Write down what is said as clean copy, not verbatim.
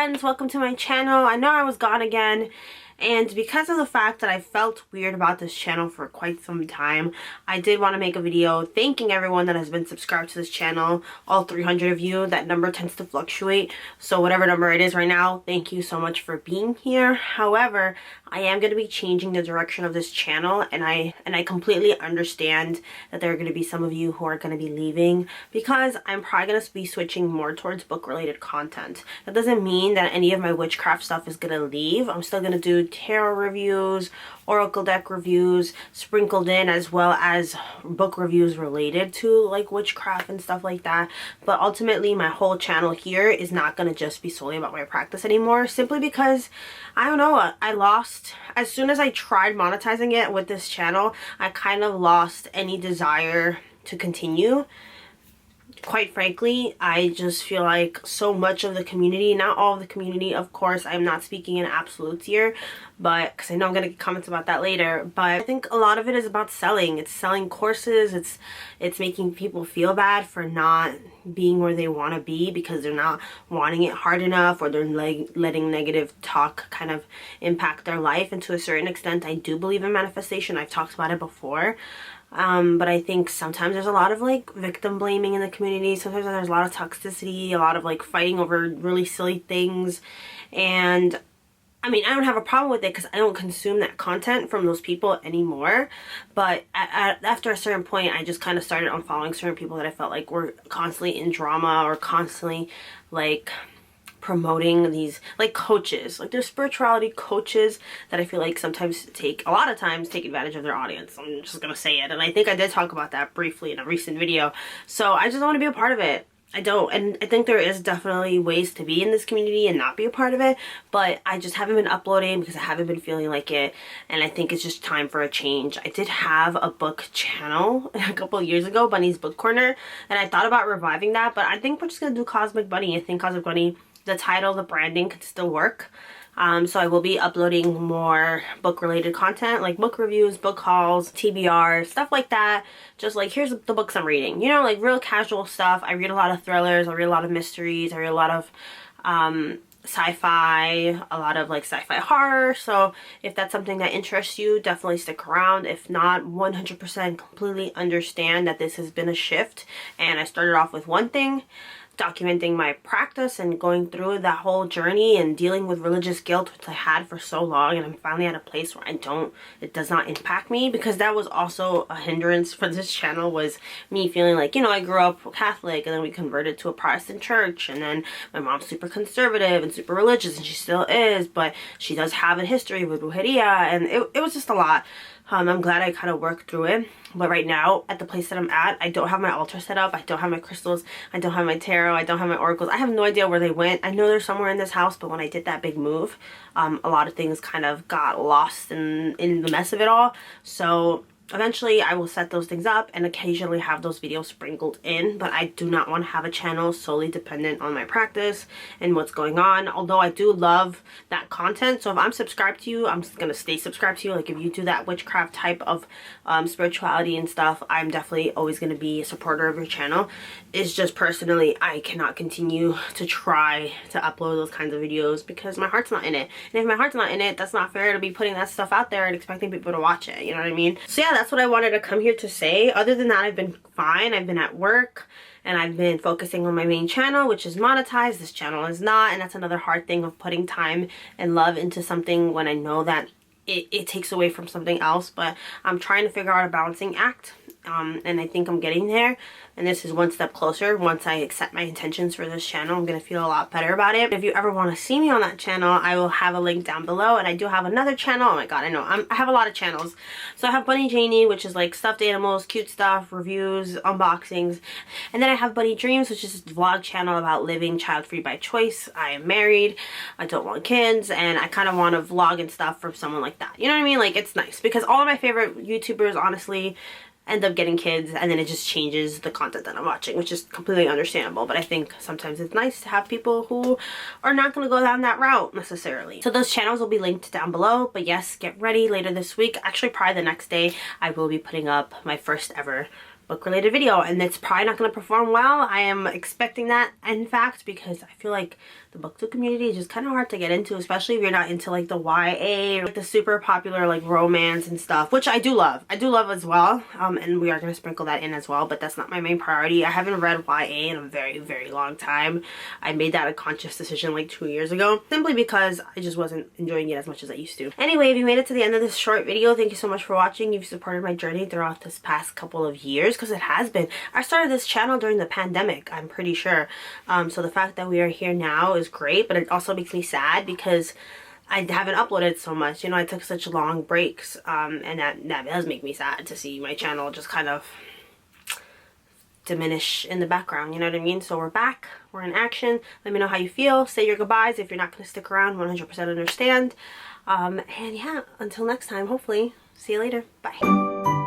friends, welcome to my channel. I know I was gone again, and because of the fact that I felt weird about this channel for quite some time, I did want to make a video thanking everyone that has been subscribed to this channel. All 300 of you. That number tends to fluctuate, so whatever number it is right now, thank you so much for being here. However, I am going to be changing the direction of this channel, and I completely understand that there are going to be some of you who are going to be leaving because I'm probably going to be switching more towards book related content. That doesn't mean that any of my witchcraft stuff is going to leave. I'm still going to do tarot reviews, oracle deck reviews sprinkled in, as well as book reviews related to like witchcraft and stuff like that. But ultimately my whole channel here is not going to just be solely about my practice anymore, simply because I don't know, I lost, as soon as I tried monetizing it with this channel, I kind of lost any desire to continue. Quite frankly, I just feel like so much of the community, not all of the community, of course, I'm not speaking in absolutes here, but because I know I'm going to get comments about that later, but I think a lot of it is about selling. It's selling courses, it's making people feel bad for not being where they want to be because they're not wanting it hard enough, or they're letting negative talk kind of impact their life. And to a certain extent, I do believe in manifestation. I've talked about it before. But I think sometimes there's a lot of like victim blaming in the community. Sometimes there's a lot of toxicity, a lot of like fighting over really silly things. And I mean, I don't have a problem with it because I don't consume that content from those people anymore. But after a certain point, I just kind of started unfollowing certain people that I felt like were constantly in drama or constantly like promoting these like coaches, like there's spirituality coaches that I feel like sometimes a lot of times take advantage of their audience. I'm just gonna say it, and I think I did talk about that briefly in a recent video. So I just don't want to be a part of it. I don't, and I think there is definitely ways to be in this community and not be a part of it, but I just haven't been uploading because I haven't been feeling like it, and I think it's just time for a change. I did have a book channel a couple of years ago, Bunny's Book Corner, and I thought about reviving that, but I think we're just gonna do Cosmic Bunny. I think Cosmic Bunny, the title, the branding could still work. So I will be uploading more book related content, like book reviews, book hauls, TBR, stuff like that. Just like, here's the books I'm reading, you know, like real casual stuff. I read a lot of thrillers, I read a lot of mysteries, I read a lot of sci-fi, a lot of like sci-fi horror. So if that's something that interests you, definitely stick around. If not, 100% completely understand that this has been a shift, and I started off with one thing, documenting my practice and going through that whole journey and dealing with religious guilt, which I had for so long, and I'm finally at a place where it does not impact me, because that was also a hindrance for this channel, was me feeling like, you know, I grew up Catholic and then we converted to a Protestant church, and then my mom's super conservative and super religious, and she still is, but she does have a history with brujeria, and it was just a lot. I'm glad I kind of worked through it, but right now at the place that I'm at, I don't have my altar set up, I don't have my crystals, I don't have my tarot, I don't have my oracles. I have no idea where they went. I know they're somewhere in this house, but when I did that big move, a lot of things kind of got lost in the mess of it all. So eventually I will set those things up and occasionally have those videos sprinkled in, but I do not want to have a channel solely dependent on my practice and what's going on, although I do love that content. So if I'm subscribed to you, I'm just going to stay subscribed to you. Like if you do that witchcraft type of spirituality and stuff, I'm definitely always going to be a supporter of your channel. It's just personally, I cannot continue to try to upload those kinds of videos because my heart's not in it. And if my heart's not in it, that's not fair to be putting that stuff out there and expecting people to watch it, you know what I mean? So yeah, that's what I wanted to come here to say. Other than that, I've been fine. I've been at work and I've been focusing on my main channel, which is monetized. This channel is not, and that's another hard thing of putting time and love into something when I know that it takes away from something else. But I'm trying to figure out a balancing act, and I think I'm getting there, and this is one step closer. Once I accept my intentions for this channel, I'm gonna feel a lot better about it. If you ever want to see me on that channel, I will have a link down below, and I do have another channel. Oh my god, I know, I have a lot of channels. So I have Bunny Janie, which is like stuffed animals, cute stuff, reviews, unboxings, and then I have Bunny Dreams, which is a vlog channel about living child-free by choice. I am married, I don't want kids, and I kind of want to vlog and stuff from someone like that, you know what I mean? Like, it's nice because all of my favorite YouTubers honestly end up getting kids, and then it just changes the content that I'm watching, which is completely understandable. But I think sometimes it's nice to have people who are not going to go down that route necessarily. So those channels will be linked down below. But yes, get ready, later this week, actually probably the next day, I will be putting up my first ever book related video, and it's probably not going to perform well. I am expecting that, in fact, because I feel like the booktube community is just kind of hard to get into, especially if you're not into like the YA, like the super popular like romance and stuff, which I do love. I do love as well, and we are going to sprinkle that in as well, but that's not my main priority. I haven't read YA in a very, very long time. I made that a conscious decision like 2 years ago, simply because I just wasn't enjoying it as much as I used to. Anyway, if you made it to the end of this short video, thank you so much for watching. You've supported my journey throughout this past couple of years, because it has been. I started this channel during the pandemic, I'm pretty sure. So the fact that we are here now is great, but it also makes me sad because I haven't uploaded so much. You know, I took such long breaks, and that does make me sad to see my channel just kind of diminish in the background, you know what I mean? So we're back, we're in action. Let me know how you feel. Say your goodbyes if you're not going to stick around. 100% understand. And yeah, until next time, hopefully. See you later. Bye.